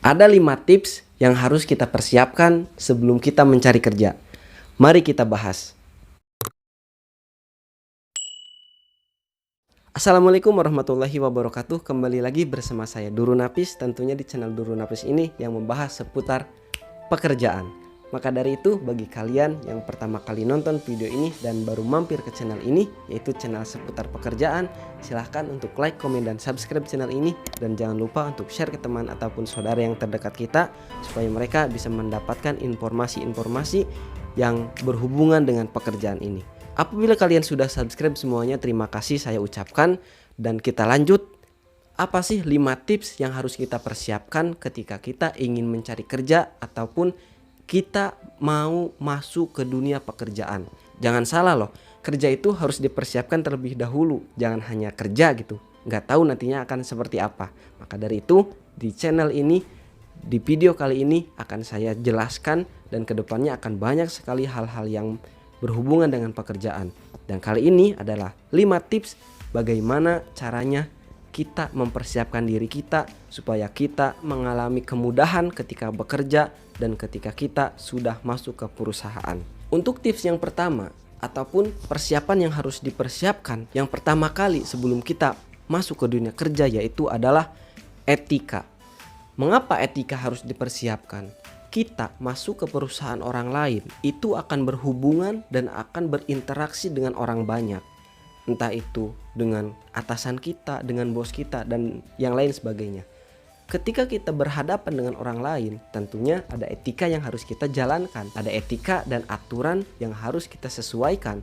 Ada 5 tips yang harus kita persiapkan sebelum kita mencari kerja. Mari kita bahas. Assalamualaikum warahmatullahi wabarakatuh. Kembali lagi bersama saya Duru Napis, tentunya di channel Duru Napis ini yang membahas seputar pekerjaan. Maka dari itu, bagi kalian yang pertama kali nonton video ini dan baru mampir ke channel ini, yaitu channel seputar pekerjaan, silahkan untuk like, komen, dan subscribe channel ini. Dan jangan lupa untuk share ke teman ataupun saudara yang terdekat kita, supaya mereka bisa mendapatkan informasi-informasi yang berhubungan dengan pekerjaan ini. Apabila kalian sudah subscribe semuanya, terima kasih saya ucapkan. Dan kita lanjut. Apa sih 5 tips yang harus kita persiapkan ketika kita ingin mencari kerja ataupun kita mau masuk ke dunia pekerjaan? Jangan salah loh, kerja itu harus dipersiapkan terlebih dahulu. Jangan hanya kerja gitu, nggak tahu nantinya akan seperti apa. Maka dari itu di channel ini, di video kali ini akan saya jelaskan, dan kedepannya akan banyak sekali hal-hal yang berhubungan dengan pekerjaan. Dan kali ini adalah 5 tips bagaimana caranya kita mempersiapkan diri kita supaya kita mengalami kemudahan ketika bekerja dan ketika kita sudah masuk ke perusahaan. Untuk tips yang pertama ataupun persiapan yang harus dipersiapkan yang pertama kali sebelum kita masuk ke dunia kerja, yaitu adalah etika. Mengapa etika harus dipersiapkan? Kita masuk ke perusahaan orang lain itu akan berhubungan dan akan berinteraksi dengan orang banyak. Entah itu dengan atasan kita, dengan bos kita, dan yang lain sebagainya. Ketika kita berhadapan dengan orang lain, tentunya ada etika yang harus kita jalankan. Ada etika dan aturan yang harus kita sesuaikan.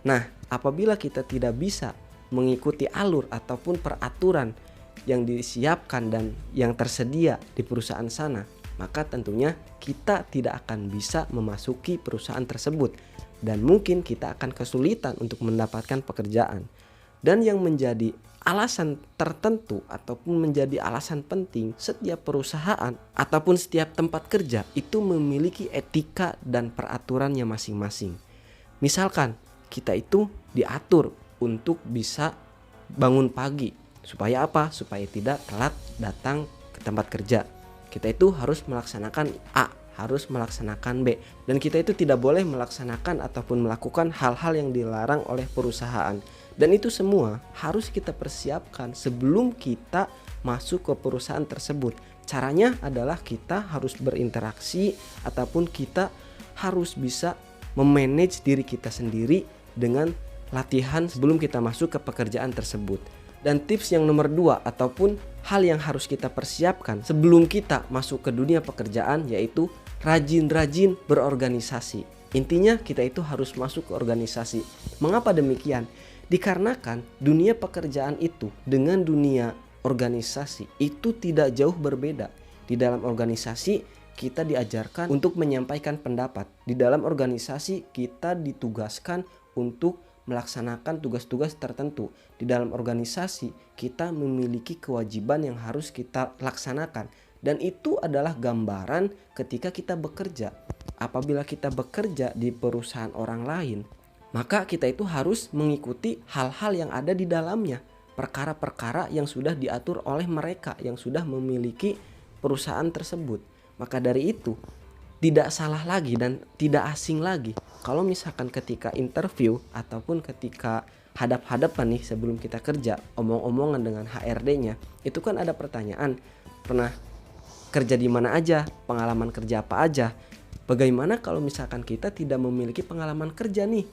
Nah, apabila kita tidak bisa mengikuti alur ataupun peraturan yang disiapkan dan yang tersedia di perusahaan sana, maka tentunya kita tidak akan bisa memasuki perusahaan tersebut. Dan mungkin kita akan kesulitan untuk mendapatkan pekerjaan. Dan yang menjadi alasan tertentu ataupun menjadi alasan penting, setiap perusahaan ataupun setiap tempat kerja itu memiliki etika dan peraturannya masing-masing. Misalkan kita itu diatur untuk bisa bangun pagi. Supaya apa? Supaya tidak telat datang ke tempat kerja. Kita itu harus melaksanakan A, harus melaksanakan B, dan kita itu tidak boleh melaksanakan ataupun melakukan hal-hal yang dilarang oleh perusahaan. Dan itu semua harus kita persiapkan sebelum kita masuk ke perusahaan tersebut. Caranya adalah kita harus berinteraksi ataupun kita harus bisa memanage diri kita sendiri dengan latihan sebelum kita masuk ke pekerjaan tersebut. Dan tips yang nomor 2 ataupun hal yang harus kita persiapkan sebelum kita masuk ke dunia pekerjaan, yaitu rajin-rajin berorganisasi. Intinya kita itu harus masuk ke organisasi. Mengapa demikian? Dikarenakan dunia pekerjaan itu dengan dunia organisasi itu tidak jauh berbeda. Di dalam organisasi kita diajarkan untuk menyampaikan pendapat. Di dalam organisasi kita ditugaskan untuk melaksanakan tugas-tugas tertentu. Di dalam organisasi kita memiliki kewajiban yang harus kita laksanakan. Dan itu adalah gambaran ketika kita bekerja. Apabila kita bekerja di perusahaan orang lain, maka kita itu harus mengikuti hal-hal yang ada di dalamnya. Perkara-perkara yang sudah diatur oleh mereka yang sudah memiliki perusahaan tersebut. Maka dari itu tidak salah lagi dan tidak asing lagi kalau misalkan ketika interview ataupun ketika hadap-hadapan nih sebelum kita kerja, omong-omongan dengan HRD-nya, itu kan ada pertanyaan, pernah kerja di mana aja, pengalaman kerja apa aja. Bagaimana kalau misalkan kita tidak memiliki pengalaman kerja nih?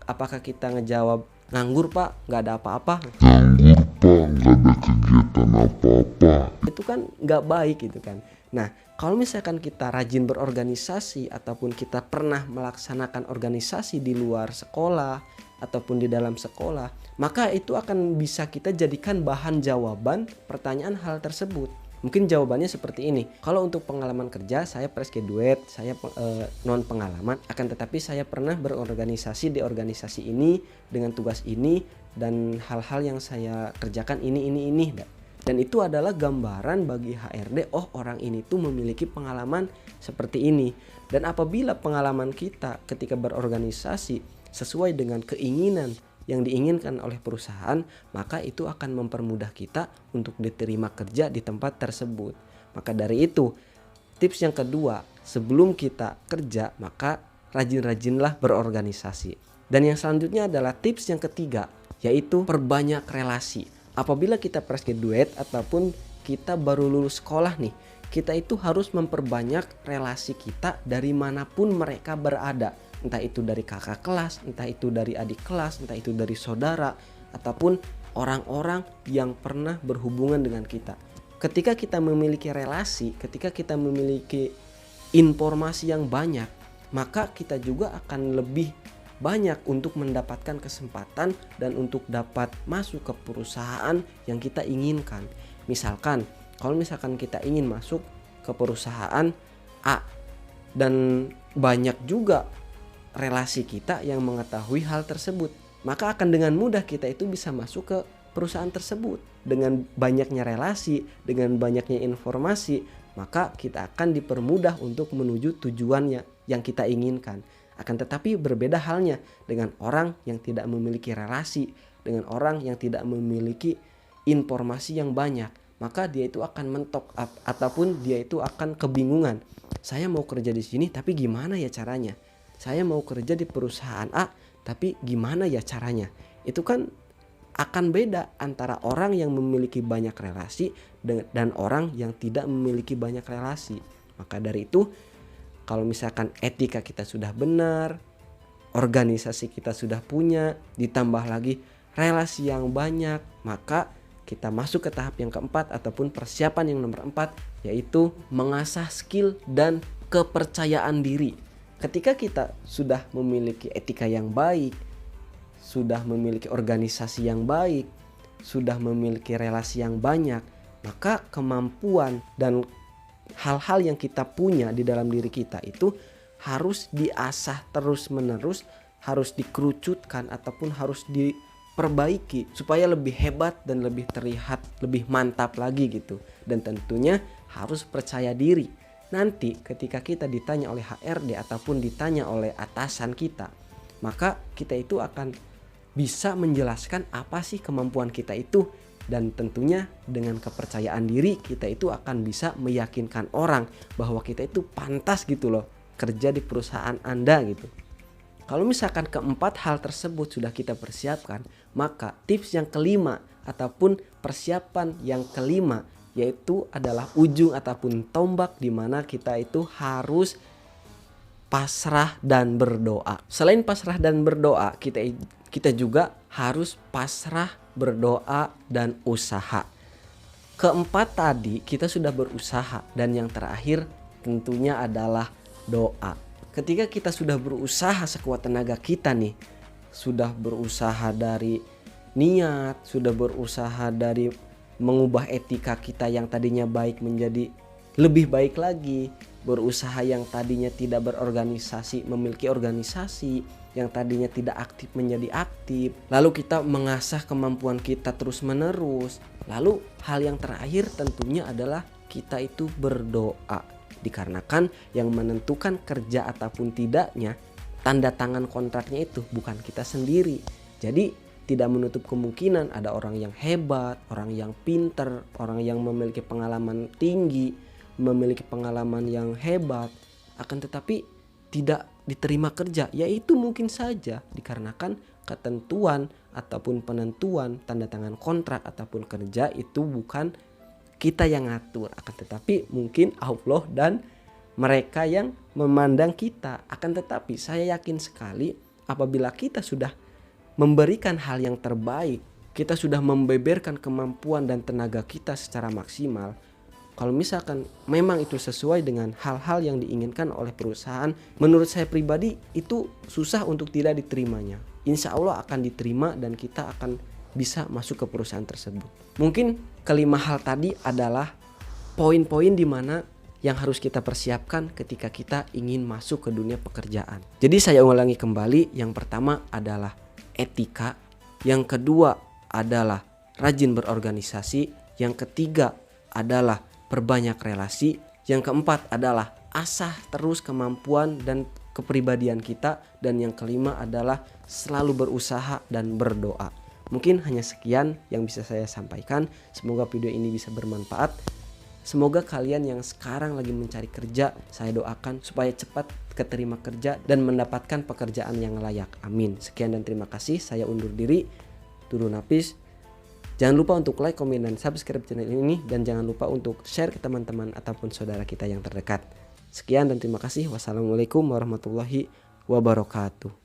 Apakah kita ngejawab, nganggur pak, nggak ada apa-apa? Nganggur pak, nggak ada kegiatan apa-apa. Itu kan nggak baik gitu kan. Nah, kalau misalkan kita rajin berorganisasi ataupun kita pernah melaksanakan organisasi di luar sekolah ataupun di dalam sekolah, maka itu akan bisa kita jadikan bahan jawaban pertanyaan hal tersebut. Mungkin jawabannya seperti ini. Kalau untuk pengalaman kerja, saya fresh graduate, saya non pengalaman, akan tetapi saya pernah berorganisasi di organisasi ini dengan tugas ini dan hal-hal yang saya kerjakan ini. Dan itu adalah gambaran bagi HRD, oh orang ini tuh memiliki pengalaman seperti ini. Dan apabila pengalaman kita ketika berorganisasi sesuai dengan keinginan yang diinginkan oleh perusahaan, maka itu akan mempermudah kita untuk diterima kerja di tempat tersebut. Maka dari itu, tips yang kedua, sebelum kita kerja maka rajin-rajinlah berorganisasi. Dan yang selanjutnya adalah tips yang ketiga, yaitu perbanyak relasi. Apabila kita fresh graduate ataupun kita baru lulus sekolah nih, kita itu harus memperbanyak relasi kita dari manapun mereka berada. Entah itu dari kakak kelas, entah itu dari adik kelas, entah itu dari saudara, ataupun orang-orang yang pernah berhubungan dengan kita. Ketika kita memiliki relasi, ketika kita memiliki informasi yang banyak, maka kita juga akan lebih banyak untuk mendapatkan kesempatan dan untuk dapat masuk ke perusahaan yang kita inginkan. Misalkan, kalau misalkan kita ingin masuk ke perusahaan A dan banyak juga relasi kita yang mengetahui hal tersebut, maka akan dengan mudah kita itu bisa masuk ke perusahaan tersebut. Dengan banyaknya relasi, dengan banyaknya informasi, maka kita akan dipermudah untuk menuju tujuannya yang kita inginkan. Akan tetapi berbeda halnya dengan orang yang tidak memiliki relasi, dengan orang yang tidak memiliki informasi yang banyak. Maka dia itu akan mentok ataupun dia itu akan kebingungan. Saya mau kerja di sini tapi gimana ya caranya? Saya mau kerja di perusahaan A tapi gimana ya caranya? Itu kan akan beda antara orang yang memiliki banyak relasi dan orang yang tidak memiliki banyak relasi. Maka dari itu, kalau misalkan etika kita sudah benar, organisasi kita sudah punya, ditambah lagi relasi yang banyak, maka kita masuk ke tahap yang keempat ataupun persiapan yang nomor 4, yaitu mengasah skill dan kepercayaan diri. Ketika kita sudah memiliki etika yang baik, sudah memiliki organisasi yang baik, sudah memiliki relasi yang banyak, maka kemampuan dan hal-hal yang kita punya di dalam diri kita itu harus diasah terus-menerus, harus dikerucutkan ataupun harus diperbaiki supaya lebih hebat dan lebih terlihat lebih mantap lagi gitu. Dan tentunya harus percaya diri. Nanti ketika kita ditanya oleh HRD ataupun ditanya oleh atasan kita, maka kita itu akan bisa menjelaskan apa sih kemampuan kita itu. Dan tentunya dengan kepercayaan diri kita itu akan bisa meyakinkan orang bahwa kita itu pantas gitu loh kerja di perusahaan Anda gitu. Kalau misalkan keempat hal tersebut sudah kita persiapkan, maka tips yang kelima ataupun persiapan yang kelima yaitu adalah ujung ataupun tombak di mana kita itu harus pasrah dan berdoa. Selain pasrah dan berdoa, kita juga harus pasrah, berdoa, dan usaha. Keempat tadi kita sudah berusaha, dan yang terakhir tentunya adalah doa. Ketika kita sudah berusaha sekuat tenaga kita nih, sudah berusaha dari niat, sudah berusaha dari mengubah etika kita yang tadinya baik menjadi lebih baik lagi, berusaha yang tadinya tidak berorganisasi memiliki organisasi, yang tadinya tidak aktif menjadi aktif, lalu kita mengasah kemampuan kita terus menerus. Lalu hal yang terakhir tentunya adalah kita itu berdoa, dikarenakan yang menentukan kerja ataupun tidaknya tanda tangan kontraknya itu bukan kita sendiri. Jadi tidak menutup kemungkinan ada orang yang hebat, orang yang pinter, orang yang memiliki pengalaman tinggi, memiliki pengalaman yang hebat, akan tetapi tidak diterima kerja. Yaitu mungkin saja dikarenakan ketentuan ataupun penentuan tanda tangan kontrak ataupun kerja itu bukan kita yang ngatur, akan tetapi mungkin Allah dan mereka yang memandang kita. Akan tetapi saya yakin sekali apabila kita sudah memberikan hal yang terbaik, kita sudah membeberkan kemampuan dan tenaga kita secara maksimal, kalau misalkan memang itu sesuai dengan hal-hal yang diinginkan oleh perusahaan, menurut saya pribadi itu susah untuk tidak diterimanya. Insya Allah akan diterima dan kita akan bisa masuk ke perusahaan tersebut. Mungkin kelima hal tadi adalah poin-poin di mana yang harus kita persiapkan ketika kita ingin masuk ke dunia pekerjaan. Jadi saya ulangi kembali, yang pertama adalah etika, yang kedua adalah rajin berorganisasi, yang ketiga adalah perbanyak relasi, yang keempat adalah asah terus kemampuan dan kepribadian kita, dan yang kelima adalah selalu berusaha dan berdoa. Mungkin hanya sekian yang bisa saya sampaikan. Semoga video ini bisa bermanfaat. Semoga kalian yang sekarang lagi mencari kerja, saya doakan supaya cepat keterima kerja dan mendapatkan pekerjaan yang layak. Amin. Sekian dan terima kasih. Saya undur diri. Duru Napis. Jangan lupa untuk like, komen, dan subscribe channel ini. Dan jangan lupa untuk share ke teman-teman ataupun saudara kita yang terdekat. Sekian dan terima kasih. Wassalamualaikum warahmatullahi wabarakatuh.